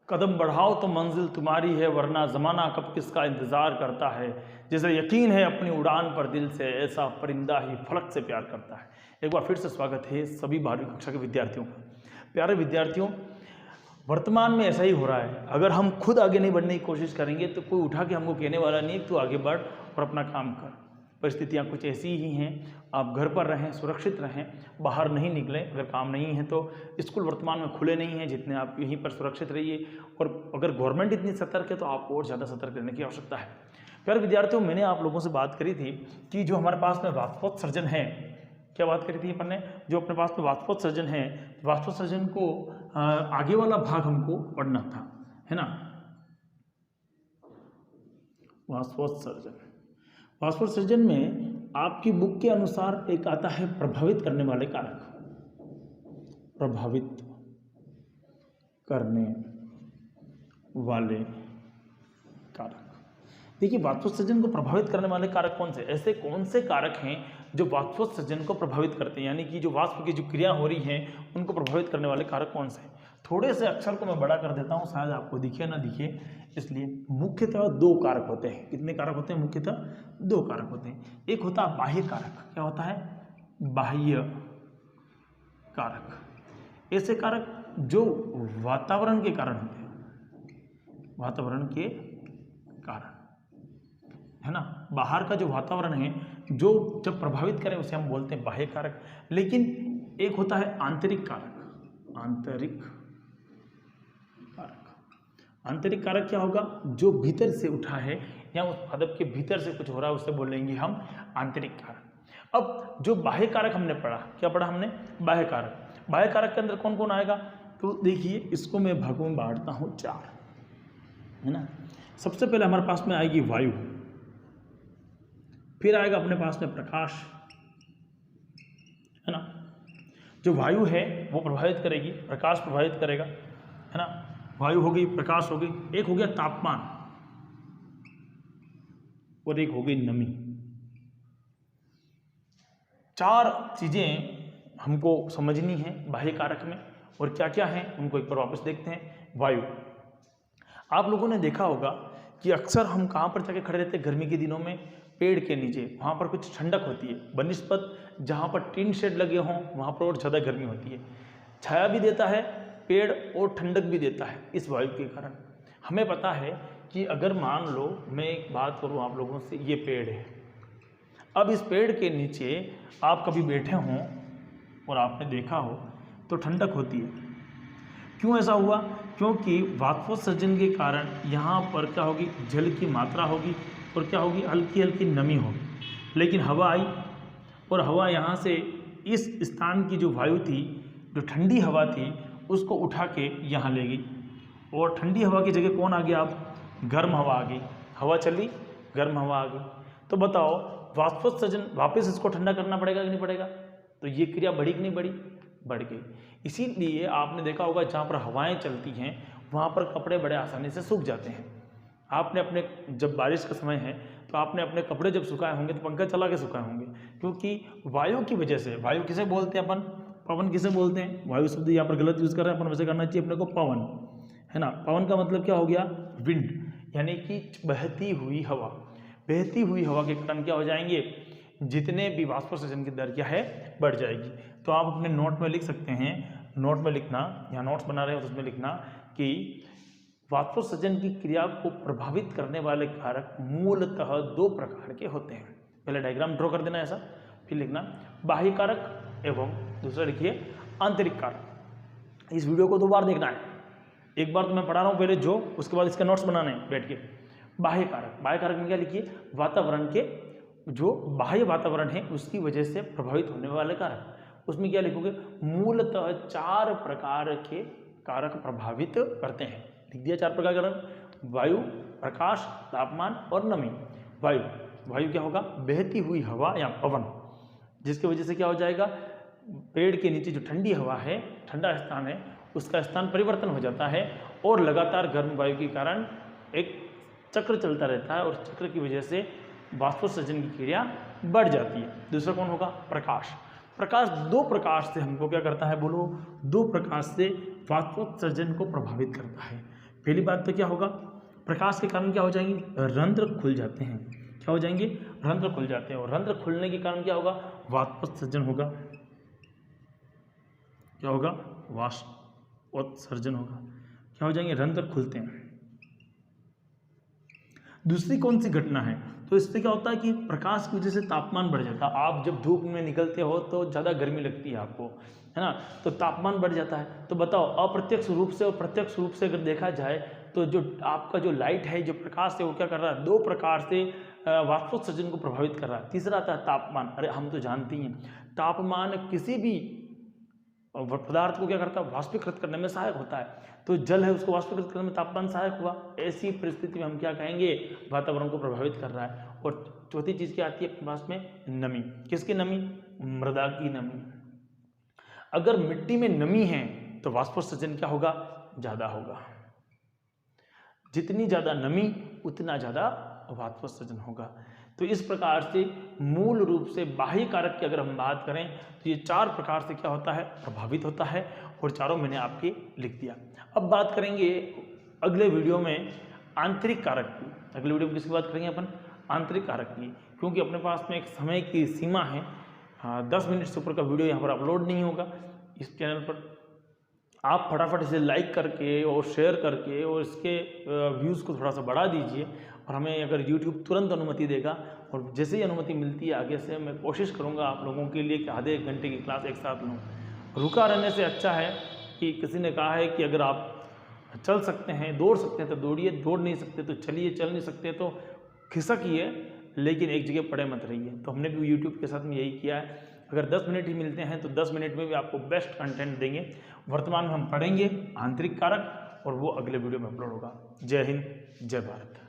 कदम बढ़ाओ तो मंजिल तुम्हारी है, वरना ज़माना कब किसका इंतज़ार करता है। जिसे यकीन है अपनी उड़ान पर दिल से, ऐसा परिंदा ही फलक से प्यार करता है। एक बार फिर से स्वागत है सभी 12वीं कक्षा के विद्यार्थियों का। प्यारे विद्यार्थियों, वर्तमान में ऐसा ही हो रहा है। अगर हम खुद आगे नहीं बढ़ने की कोशिश करेंगे तो कोई उठा के हमको कहने वाला नहीं तू आगे बढ़ और अपना काम कर। परिस्थितियाँ कुछ ऐसी ही हैं। आप घर पर रहें, सुरक्षित रहें, बाहर नहीं निकलें। अगर काम नहीं है तो स्कूल वर्तमान में खुले नहीं हैं, जितने आप यहीं पर सुरक्षित रहिए। और अगर गवर्नमेंट इतनी सतर्क है तो आपको और ज़्यादा सतर्क रहने की आवश्यकता है। प्यारे विद्यार्थियों, मैंने आप लोगों से बात करी थी कि जो हमारे पास में वाष्पोत्सर्जन है, क्या बात करी थी अपन ने, जो अपने पास में वाष्पोत्सर्जन है, वाष्पोत्सर्जन को आगे वाला भाग हमको पढ़ना था, है ना। वाष्पोत्सर्जन, वाष्पोत्सर्जन में आपकी बुक के अनुसार एक आता है प्रभावित करने वाले कारक। प्रभावित करने वाले कारक। देखिए, वाष्पोत्सर्जन को प्रभावित करने वाले कारक कौन से, ऐसे कौन से कारक हैं जो वाष्पोत्सर्जन को प्रभावित करते हैं, यानी कि जो वाष्प की जो क्रिया हो रही है उनको प्रभावित करने वाले कारक कौन से हैं। थोड़े से अक्षर को मैं बड़ा कर देता हूं, शायद आपको दिखे ना दिखे, इसलिए मुख्यतः 2 कारक होते हैं। कितने कारक होते हैं? मुख्यतः 2 कारक होते हैं। एक होता है बाह्य कारक। क्या होता है? बाह्य कारक। ऐसे कारक जो वातावरण के कारण होते हैं, वातावरण के कारण, है ना। बाहर का जो वातावरण है जो जब प्रभावित करे उसे हम बोलते हैं बाह्य कारक। लेकिन एक होता है आंतरिक कारक। आंतरिक कारक। आंतरिक कारक क्या होगा? जो भीतर से उठा है या उस पादप के भीतर से कुछ हो रहा है उसे बोलेंगे हम आंतरिक कारक। अब जो बाह्य कारक हमने पढ़ा, क्या पढ़ा हमने? बाह्य कारक। बाह्य कारक के अंदर कौन कौन आएगा? तो देखिए, इसको मैं भागों में बांटता हूँ 4, है ना। सबसे पहले हमारे पास में आएगी वायु, फिर आएगा अपने पास में प्रकाश, है ना। जो वायु है वो प्रभावित करेगी, प्रकाश प्रभावित करेगा, है ना। वायु हो गई, प्रकाश हो गई, एक हो गया तापमान और एक हो गई नमी। 4 चीजें हमको समझनी है बाह्य कारक में, और क्या क्या है उनको एक बार वापस देखते हैं। वायु, आप लोगों ने देखा होगा कि अक्सर हम कहाँ पर जाके खड़े रहते हैं गर्मी के दिनों में? पेड़ के नीचे। वहाँ पर कुछ ठंडक होती है बनिस्पत जहाँ पर टीन शेड लगे हों वहाँ पर और ज़्यादा गर्मी होती है। छाया भी देता है पेड़ और ठंडक भी देता है इस वायु के कारण। हमें पता है कि अगर मान लो मैं एक बात करूँ आप लोगों से, ये पेड़ है। अब इस पेड़ के नीचे आप कभी बैठे हों और आपने देखा हो तो ठंडक होती है। क्यों ऐसा हुआ? क्योंकि वाष्पोत्सर्जन के कारण यहाँ पर क्या होगी? जल की मात्रा होगी और क्या होगी? हल्की हल्की नमी होगी। लेकिन हवा आई और हवा यहाँ से इस स्थान की जो वायु थी, जो ठंडी हवा थी, उसको उठा के यहाँ ले गई। और ठंडी हवा की जगह कौन आ गया? अब गर्म हवा आ गई। हवा चली, गर्म हवा आ गई। तो बताओ, वाष्पोत्सर्जन वापस इसको ठंडा करना पड़ेगा कि नहीं पड़ेगा? तो ये क्रिया बढ़ी कि नहीं बढ़ी? बढ़ गई। इसीलिए आपने देखा होगा जहाँ पर हवाएं चलती हैं वहाँ पर कपड़े बड़े आसानी से सूख जाते हैं। आपने अपने, जब बारिश का समय है तो आपने अपने कपड़े जब सुखाए होंगे तो पंखा चला के सुखाए होंगे, क्योंकि वायु की वजह से। वायु किसे बोलते हैं अपन? पवन किसे बोलते हैं? वायु शब्द यहाँ पर गलत यूज़ कर रहे हैं अपन, वैसे करना चाहिए अपने को पवन, है ना। पवन का मतलब क्या हो गया? विंड, यानी कि बहती हुई हवा। बहती हुई हवा के कारण क्या हो जाएंगे? जितने भी वाष्पोत्सर्जन की दर क्या है? बढ़ जाएगी। तो आप अपने नोट में लिख सकते हैं, नोट में लिखना, यहाँ नोट्स बना रहे हो तो उसमें लिखना कि वाष्पोत्सर्जन की क्रिया को प्रभावित करने वाले कारक मूलतः 2 प्रकार के होते हैं। पहले डायग्राम ड्रॉ कर देना ऐसा, फिर लिखना बाह्य कारक एवं दूसरा लिखिए आंतरिक कारक। इस वीडियो को 2 बार देखना है। एक बार तो मैं पढ़ा रहा हूँ पहले जो, उसके बाद इसके नोट्स बनाने हैं बैठ के। बाह्य कारक, बाह्य कारक में क्या लिखिए? वातावरण के, जो बाह्य वातावरण है उसकी वजह से प्रभावित होने वाले कारक। उसमें क्या लिखोगे? मूलतः 4 प्रकार के कारक प्रभावित करते हैं। लिख दिया 4 प्रकार के कारक: वायु, प्रकाश, तापमान और नमी। वायु, वायु क्या होगा? बहती हुई हवा या पवन, जिसकी वजह से क्या हो जाएगा? पेड़ के नीचे जो ठंडी हवा है, ठंडा स्थान है, उसका स्थान परिवर्तन हो जाता है और लगातार गर्म वायु के कारण एक चक्र चलता रहता है और चक्र की वजह से वाष्पोत्सर्जन की क्रिया बढ़ जाती है। दूसरा कौन होगा? प्रकाश। प्रकाश 2 प्रकार से हमको क्या करता है? बोलो, 2 प्रकार से वाष्पोत्सर्जन को प्रभावित करता है। पहली बात तो क्या होगा, प्रकाश के कारण क्या हो जाएंगे, रंध्र खुल जाते हैं। क्या हो जाएंगे, रंध्र खुल जाते हैं। और रंध्र खुलने के कारण क्या होगा, वाष्पोत्सर्जन होगा। क्या होगा, वाष्पोत्सर्जन होगा। क्या हो जाएंगे, रंध्र खुलते हैं। दूसरी कौन सी घटना है, तो इससे क्या होता है कि प्रकाश की वजह से तापमान बढ़ जाता है। आप जब धूप में निकलते हो तो ज़्यादा गर्मी लगती है आपको, है ना, तो तापमान बढ़ जाता है। तो बताओ, अप्रत्यक्ष रूप से और प्रत्यक्ष रूप से अगर देखा जाए तो जो आपका जो लाइट है, जो प्रकाश है, वो क्या कर रहा है, दो प्रकार से वाष्पोत्सर्जन को प्रभावित कर रहा है। तीसरा आता है तापमान। अरे हम तो जानते ही हैं, तापमान किसी भी पदार्थ को क्या करता है, वाष्पीकृत करने में सहायक होता है। तो जल है, उसको वाष्पीकृत करने में तापमान सहायक हुआ। ऐसी परिस्थिति में हम क्या कहेंगे, वातावरण को प्रभावित कर रहा है। और चौथी चीज क्या आती है अपने पास में, नमी। किसकी नमी, मृदा की नमी। अगर मिट्टी में नमी है तो वाष्पोत्सर्जन क्या होगा, ज्यादा होगा। जितनी ज्यादा नमी उतना ज्यादा वाष्पोत्सर्जन होगा। तो इस प्रकार से मूल रूप से बाह्य कारक की अगर हम बात करें तो ये 4 प्रकार से क्या होता है, प्रभावित होता है। और चारों मैंने आपके लिख दिया। अब बात करेंगे अगले वीडियो में आंतरिक कारक की। अगले वीडियो में किसकी बात करेंगे अपन, आंतरिक कारक की, क्योंकि अपने पास में एक समय की सीमा है। 10 मिनट से ऊपर का वीडियो यहाँ पर अपलोड नहीं होगा इस चैनल पर। आप फटाफट इसे लाइक करके और शेयर करके और इसके व्यूज़ को थोड़ा सा बढ़ा दीजिए। और हमें अगर YouTube तुरंत अनुमति देगा, और जैसे ही अनुमति मिलती है आगे से मैं कोशिश करूँगा आप लोगों के लिए कि आधे 1 घंटे की क्लास एक साथ लूँ। रुका रहने से अच्छा है कि किसी ने कहा है कि अगर आप चल सकते हैं, दौड़ सकते हैं तो दौड़िए, दौड़ नहीं सकते तो चलिए, चल नहीं सकते तो खिसकिए, लेकिन एक जगह पड़े मत रहिए। तो हमने भी यूट्यूब के साथ में यही किया है। अगर 10 मिनट ही मिलते हैं तो 10 मिनट में भी आपको बेस्ट कंटेंट देंगे। वर्तमान में हम पढ़ेंगे आंतरिक कारक, और वो अगले वीडियो में अपलोड होगा। जय हिंद, जय भारत।